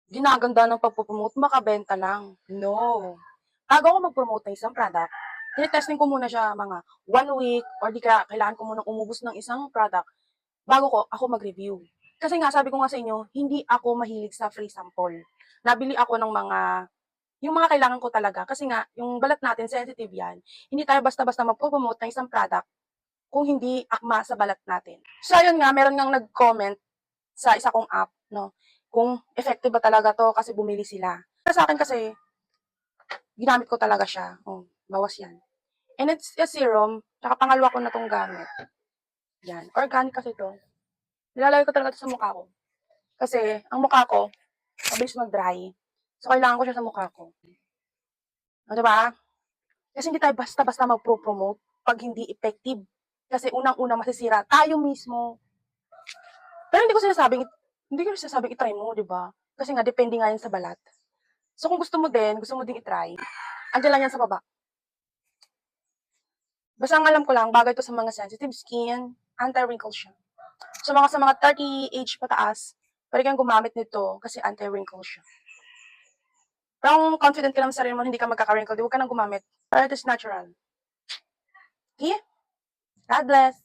ginaganda ng pagpo-promote makabenta lang. No. Bago ako mag-promote ng isang product, tine-testing ko muna siya mga 1 week or di kaya kailangan ko munang umubos ng isang product bago ako mag-review. Kasi nga sabi ko nga sa inyo, hindi ako mahilig sa free sample. Nabili ako ng yung mga kailangan ko talaga kasi nga yung balat natin sensitive yan. Hindi tayo basta-basta magpo-promote ng isang product kung hindi akma sa balat natin. So ayun nga, meron ngang nag-comment sa isa kong app, no, kung effective ba talaga to kasi bumili sila. Para sa akin kasi, ginamit ko talaga siya. Oh, bawas yan. And it's a serum, tsaka pangalawa ko na tong gamit. Yan. Organic kasi to. Nilalagay ko talaga to sa mukha ko. Kasi, ang mukha ko, mabilis mag-dry. So, kailangan ko siya sa mukha ko. O, diba? Kasi hindi tayo basta-basta mag-promote pag hindi effective. Kasi unang-unang masisira tayo mismo. Pero hindi ko sinasabing itry mo, di ba? Kasi nga, depende nga yan sa balat. So, kung gusto mo din itry, andyan lang yan sa baba. Basta ang alam ko lang, bagay to sa mga sensitive skin, anti-wrinkle siya. So, sa mga 30 age pataas, pwede kang gumamit nito kasi anti-wrinkle siya. Pero kung confident ka naman sa sarili mo, hindi ka magkaka-wrinkle, di huwag ka nang gumamit. Para it is natural. Okay? God bless!